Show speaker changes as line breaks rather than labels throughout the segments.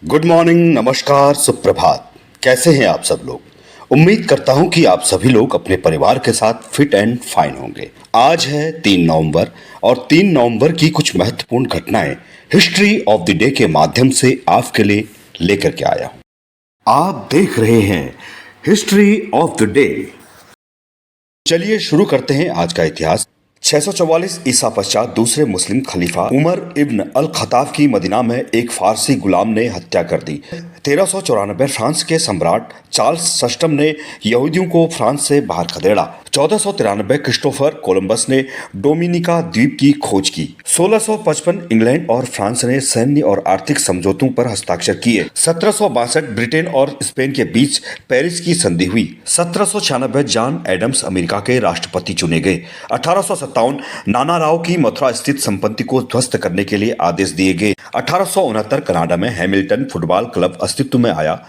Good morning, नमस्कार, सुप्रभात। कैसे हैं आप सब लोग? उम्मीद करता हूं कि आप सभी लोग अपने परिवार के साथ फिट एंड फाइन होंगे। आज है 3 नवंबर और 3 नवंबर की कुछ महत्वपूर्ण घटनाएं हिस्ट्री ऑफ द डे के माध्यम से आपके लिए लेकर के आया हूं। आप देख रहे हैं हिस्ट्री ऑफ द डे। चलिए शुरू करते हैं आज का इतिहास। 644 ईसा पश्चात दूसरे मुस्लिम खलीफा उमर इब्न अल खत्ताब की मदीना में एक फारसी गुलाम ने हत्या कर दी। 1394 फ्रांस के सम्राट चार्ल्स सष्टम ने यहूदियों को फ्रांस से बाहर खदेड़ा। 1493 क्रिस्टोफर कोलंबस ने डोमिनिका द्वीप की खोज की। 1655 इंग्लैंड और फ्रांस ने सैन्य और आर्थिक समझौतों पर हस्ताक्षर किए। 1762 ब्रिटेन और स्पेन के बीच पेरिस की संधि हुई। 1796 जॉन एडम्स अमेरिका के राष्ट्रपति चुने गए। 1857 नाना राव की मथुरा स्थित संपत्ति को ध्वस्त करने के लिए आदेश दिए गए। 1869 कनाडा में हैमिल्टन फुटबॉल क्लब अस्तित्व में आया।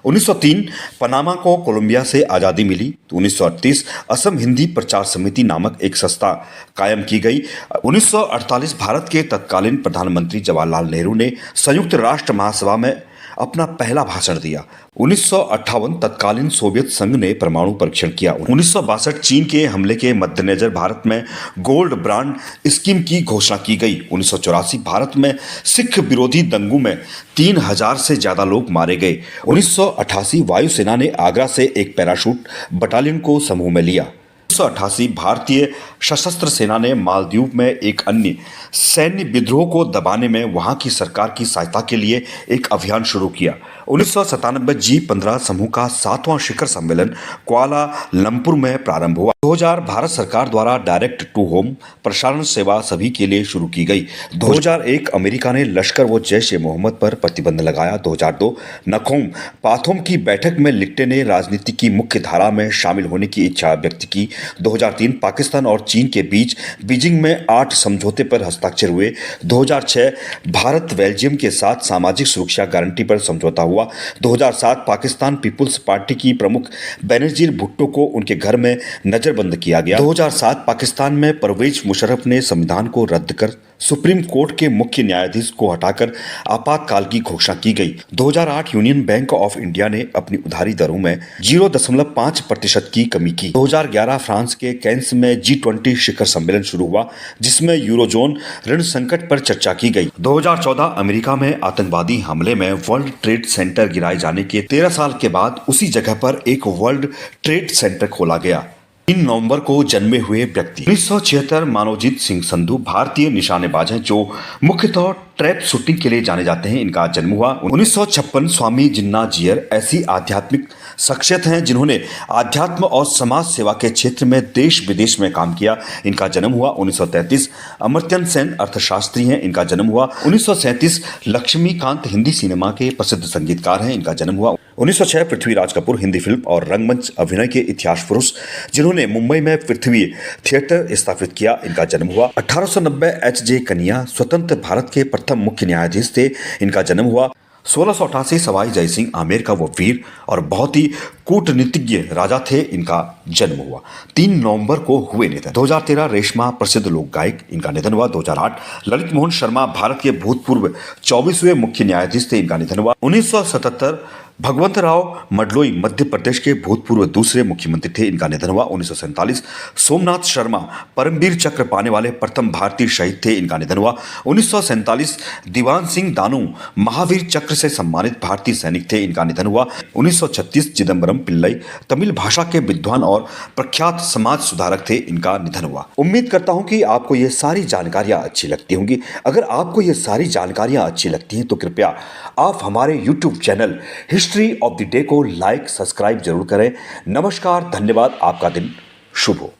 1903 पनामा को कोलंबिया से आज़ादी मिली। 1938 असम हिंदी प्रचार समिति नामक एक संस्था कायम की गई। 1948 भारत के तत्कालीन प्रधानमंत्री जवाहरलाल नेहरू ने संयुक्त राष्ट्र महासभा में अपना पहला भाषण दिया। 1958 तत्कालीन सोवियत संघ ने परमाणु परीक्षण किया। 1962 चीन के हमले के मद्देनजर भारत में गोल्ड ब्रांड स्कीम की घोषणा की गई। 1984 भारत में सिख विरोधी दंगों में 3000 से ज्यादा लोग मारे गए। 1988 वायुसेना ने आगरा से एक पैराशूट बटालियन को समूह में लिया। 1988 भारतीय सशस्त्र सेना ने मालदीव में एक अन्य सैन्य विद्रोह को दबाने में वहां की सरकार की सहायता के लिए एक अभियान शुरू किया। 1997 G15 समूह का 7वां शिखर सम्मेलन कुआला लंपुर में प्रारंभ हुआ। 2000 भारत सरकार द्वारा डायरेक्ट टू होम प्रसारण सेवा सभी के लिए शुरू की गई। 2001 अमेरिका ने लश्कर व जैश ए मोहम्मद पर प्रतिबंध लगाया। 2002 नखोम पाथोम की बैठक में लिट्टे ने राजनीति की मुख्य धारा में शामिल होने की इच्छा व्यक्त की। 2003 पाकिस्तान और चीन के बीच बीजिंग में 8 समझौते पर हस्ताक्षर हुए। 2006 भारत बेल्जियम के साथ सामाजिक सुरक्षा गारंटी पर समझौता हुआ। 2007 पाकिस्तान पीपुल्स पार्टी की प्रमुख बेनजीर भुट्टो को उनके घर में नजरबंद किया गया। 2007 पाकिस्तान में परवेज मुशर्रफ ने संविधान को रद्द कर सुप्रीम कोर्ट के मुख्य न्यायाधीश को हटाकर आपातकाल की घोषणा की गई। 2008 यूनियन बैंक ऑफ इंडिया ने अपनी उधारी दरों में 0.5% की कमी की। 2011 फ्रांस के कैंस में G20 शिखर सम्मेलन शुरू हुआ, जिसमें यूरोजोन ऋण संकट पर चर्चा की गई। 2014 अमेरिका में आतंकवादी हमले में वर्ल्ड ट्रेड सेंटर गिराए जाने के 13 साल के बाद उसी जगह पर एक वर्ल्ड ट्रेड सेंटर खोला गया। 3 नवंबर को जन्मे हुए व्यक्ति 1976 मानवजीत सिंह संधू भारतीय निशानेबाज हैं जो मुख्यतः ट्रैप शूटिंग के लिए जाने जाते हैं। इनका जन्म हुआ 1956। स्वामी जिन्ना जियर ऐसी आध्यात्मिक शख्सियत हैं जिन्होंने आध्यात्म और समाज सेवा के क्षेत्र में देश विदेश में काम किया। इनका जन्म हुआ 1933। अमर्त्य सेन अर्थशास्त्री हैं। इनका जन्म हुआ 1937। लक्ष्मीकांत हिंदी सिनेमा के प्रसिद्ध संगीतकार हैं। इनका जन्म हुआ 1906। पृथ्वीराज कपूर हिंदी फिल्म और रंगमंच अभिनय के इतिहास पुरुष जिन्होंने मुंबई में पृथ्वी थिएटर स्थापित किया। इनका जन्म हुआ 1890। H.J. कन्या स्वतंत्र भारत के प्रथम मुख्य न्यायाधीश थे। इनका जन्म हुआ 1688। सवाई जयसिंह आमेर का वो वीर और बहुत ही कूटनीतिज्ञ राजा थे। इनका जन्म हुआ 3 नवंबर को हुए निधन। 2013 रेशमा प्रसिद्ध लोक गायक, इनका निधन हुआ। 2008 ललित मोहन शर्मा भारत के भूतपूर्व 24वें मुख्य न्यायाधीश थे। इनका निधन हुआ 1977। भगवंतराव मडलोई मध्य प्रदेश के भूतपूर्व दूसरे मुख्यमंत्री थे। इनका निधन हुआ 1947। सोमनाथ शर्मा परमवीर चक्र पाने वाले प्रथम भारतीय शहीद थे। इनका निधन हुआ 1947। दीवान सिंह दानू महावीर चक्र से सम्मानित भारतीय सैनिक थे। इनका निधन हुआ 1936। चिदम्बरम पिल्लई तमिल भाषा के विद्वान और प्रख्यात समाज सुधारक थे। इनका निधन हुआ। उम्मीद करता हूं कि आपको ये सारी जानकारियां अच्छी लगती होंगी। अगर आपको ये सारी जानकारियां अच्छी लगती हैं तो कृपया आप हमारे YouTube channel history of the day को लाइक सब्सक्राइब जरूर करें। नमस्कार, धन्यवाद। आपका दिन शुभ हो।